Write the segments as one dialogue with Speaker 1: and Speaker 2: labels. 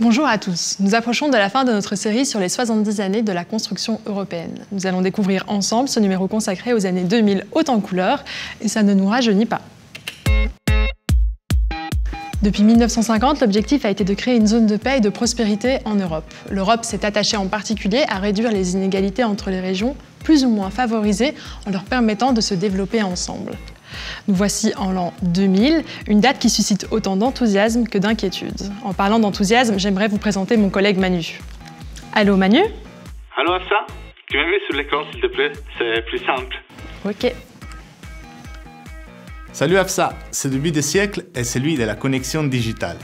Speaker 1: Bonjour à tous. Nous approchons de la fin de notre série sur les 70 années de la construction européenne. Nous allons découvrir ensemble ce numéro consacré aux années 2000 haut en couleurs, et ça ne nous rajeunit pas. Depuis 1950, l'objectif a été de créer une zone de paix et de prospérité en Europe. L'Europe s'est attachée en particulier à réduire les inégalités entre les régions plus ou moins favorisées en leur permettant de se développer ensemble. Nous voici en l'an 2000, une date qui suscite autant d'enthousiasme que d'inquiétude. En parlant d'enthousiasme, j'aimerais vous présenter mon collègue Manu. Allô Manu?
Speaker 2: Allô Afsa? Tu me mets sur l'écran s'il te plaît, c'est plus simple.
Speaker 1: Ok.
Speaker 3: Salut Afsa, ce début de siècle est celui de la connexion digitale.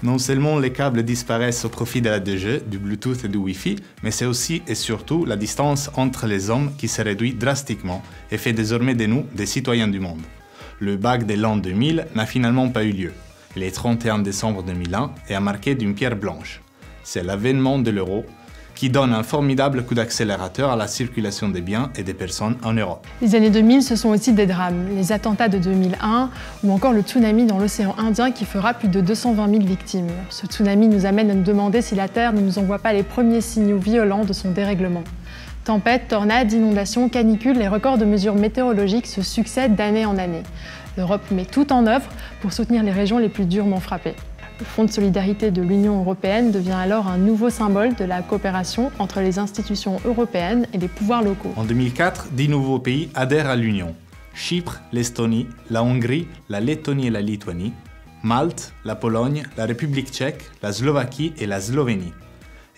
Speaker 3: Non seulement les câbles disparaissent au profit de la 2G, du Bluetooth et du Wi-Fi, mais c'est aussi et surtout la distance entre les hommes qui se réduit drastiquement et fait désormais de nous des citoyens du monde. Le bac de l'an 2000 n'a finalement pas eu lieu. Le 31 décembre 2001 est marqué d'une pierre blanche. C'est l'avènement de l'euro qui donne un formidable coup d'accélérateur à la circulation des biens et des personnes en Europe.
Speaker 1: Les années 2000, ce sont aussi des drames. Les attentats de 2001 ou encore le tsunami dans l'océan Indien qui fera plus de 220 000 victimes. Ce tsunami nous amène à nous demander si la Terre ne nous envoie pas les premiers signaux violents de son dérèglement. Tempêtes, tornades, inondations, canicules, les records de mesures météorologiques se succèdent d'année en année. L'Europe met tout en œuvre pour soutenir les régions les plus durement frappées. Le Fonds de solidarité de l'Union européenne devient alors un nouveau symbole de la coopération entre les institutions européennes et les pouvoirs locaux.
Speaker 3: En 2004, 10 nouveaux pays adhèrent à l'Union. Chypre, l'Estonie, la Hongrie, la Lettonie et la Lituanie, Malte, la Pologne, la République tchèque, la Slovaquie et la Slovénie.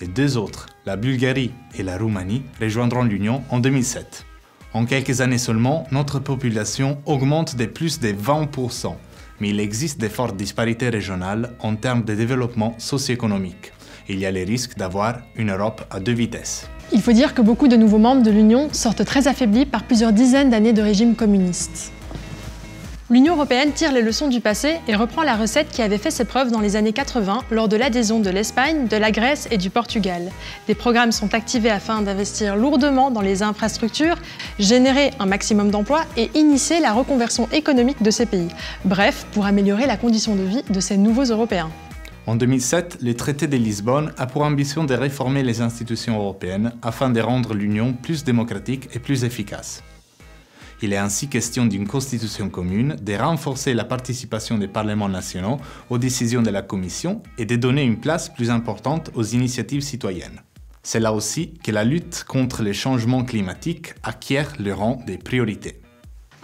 Speaker 3: Et deux autres, la Bulgarie et la Roumanie, rejoindront l'Union en 2007. En quelques années seulement, notre population augmente de plus de 20%. Mais il existe de fortes disparités régionales en termes de développement socio-économique. Il y a les risques d'avoir une Europe à deux vitesses.
Speaker 1: Il faut dire que beaucoup de nouveaux membres de l'Union sortent très affaiblis par plusieurs dizaines d'années de régime communiste. L'Union européenne tire les leçons du passé et reprend la recette qui avait fait ses preuves dans les années 80 lors de l'adhésion de l'Espagne, de la Grèce et du Portugal. Des programmes sont activés afin d'investir lourdement dans les infrastructures, générer un maximum d'emplois et initier la reconversion économique de ces pays. Bref, pour améliorer la condition de vie de ces nouveaux Européens.
Speaker 3: En 2007, le traité de Lisbonne a pour ambition de réformer les institutions européennes afin de rendre l'Union plus démocratique et plus efficace. Il est ainsi question d'une constitution commune, de renforcer la participation des parlements nationaux aux décisions de la Commission et de donner une place plus importante aux initiatives citoyennes. C'est là aussi que la lutte contre les changements climatiques acquiert le rang des priorités.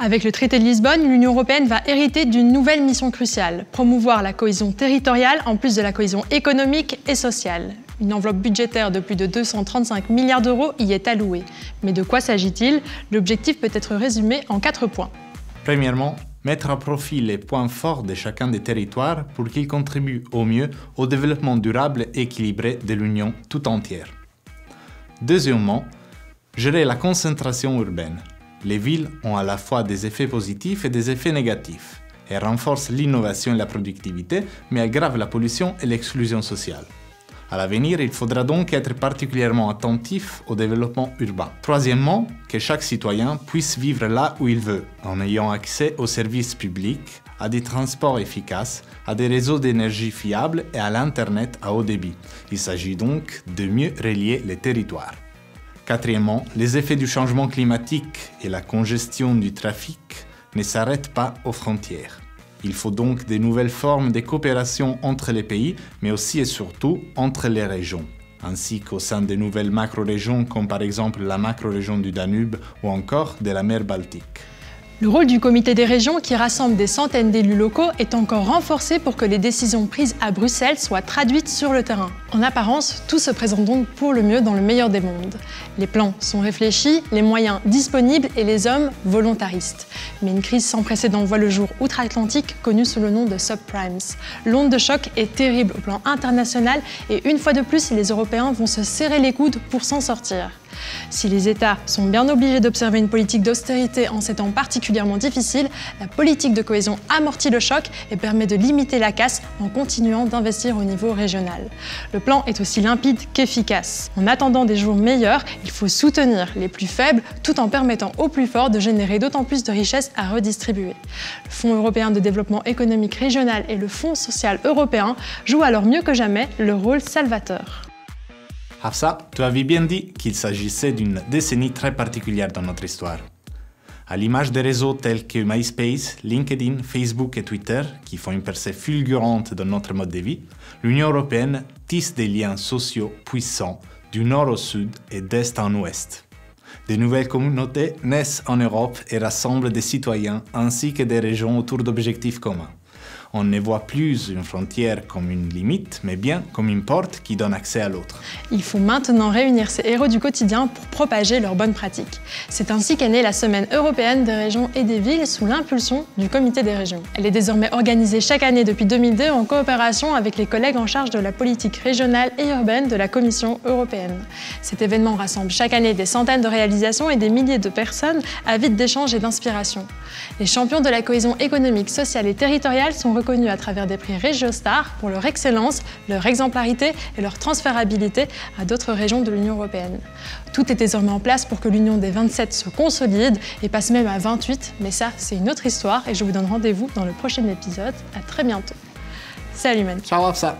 Speaker 1: Avec le traité de Lisbonne, l'Union européenne va hériter d'une nouvelle mission cruciale, promouvoir la cohésion territoriale en plus de la cohésion économique et sociale. Une enveloppe budgétaire de plus de 235 milliards d'euros y est allouée. Mais de quoi s'agit-il? L'objectif peut être résumé en 4 points.
Speaker 3: Premièrement, mettre à profit les points forts de chacun des territoires pour qu'ils contribuent au mieux au développement durable et équilibré de l'Union tout entière. Deuxièmement, gérer la concentration urbaine. Les villes ont à la fois des effets positifs et des effets négatifs. Elles renforcent l'innovation et la productivité, mais aggravent la pollution et l'exclusion sociale. À l'avenir, il faudra donc être particulièrement attentif au développement urbain. Troisièmement, que chaque citoyen puisse vivre là où il veut, en ayant accès aux services publics, à des transports efficaces, à des réseaux d'énergie fiables et à l'Internet à haut débit. Il s'agit donc de mieux relier les territoires. Quatrièmement, les effets du changement climatique et la congestion du trafic ne s'arrêtent pas aux frontières. Il faut donc de nouvelles formes de coopération entre les pays, mais aussi et surtout entre les régions, ainsi qu'au sein de nouvelles macro-régions comme par exemple la macro-région du Danube ou encore de la mer Baltique.
Speaker 1: Le rôle du comité des régions, qui rassemble des centaines d'élus locaux, est encore renforcé pour que les décisions prises à Bruxelles soient traduites sur le terrain. En apparence, tout se présente donc pour le mieux dans le meilleur des mondes. Les plans sont réfléchis, les moyens disponibles et les hommes volontaristes. Mais une crise sans précédent voit le jour outre-Atlantique, connue sous le nom de subprimes. L'onde de choc est terrible au plan international et une fois de plus, les Européens vont se serrer les coudes pour s'en sortir. Si les États sont bien obligés d'observer une politique d'austérité en ces temps particulièrement difficiles, la politique de cohésion amortit le choc et permet de limiter la casse en continuant d'investir au niveau régional. Le plan est aussi limpide qu'efficace. En attendant des jours meilleurs, il faut soutenir les plus faibles tout en permettant aux plus forts de générer d'autant plus de richesses à redistribuer. Le Fonds européen de développement économique régional et le Fonds social européen jouent alors mieux que jamais le rôle salvateur.
Speaker 3: Hafsa, tu avais bien dit qu'il s'agissait d'une décennie très particulière dans notre histoire. À l'image des réseaux tels que MySpace, LinkedIn, Facebook et Twitter, qui font une percée fulgurante dans notre mode de vie, l'Union européenne tisse des liens sociaux puissants du nord au sud et d'est en ouest. De nouvelles communautés naissent en Europe et rassemblent des citoyens ainsi que des régions autour d'objectifs communs. On ne voit plus une frontière comme une limite, mais bien comme une porte qui donne accès à l'autre.
Speaker 1: Il faut maintenant réunir ces héros du quotidien pour propager leurs bonnes pratiques. C'est ainsi qu'est née la Semaine européenne des régions et des villes sous l'impulsion du Comité des régions. Elle est désormais organisée chaque année depuis 2002 en coopération avec les collègues en charge de la politique régionale et urbaine de la Commission européenne. Cet événement rassemble chaque année des centaines de réalisations et des milliers de personnes avides d'échanges et d'inspiration. Les champions de la cohésion économique, sociale et territoriale sont reconnus à travers des prix RégioStar pour leur excellence, leur exemplarité et leur transférabilité à d'autres régions de l'Union européenne. Tout est désormais en place pour que l'Union des 27 se consolide et passe même à 28, mais ça, c'est une autre histoire et je vous donne rendez-vous dans le prochain épisode. À très bientôt. Salut Man.
Speaker 3: Ciao Hafsa.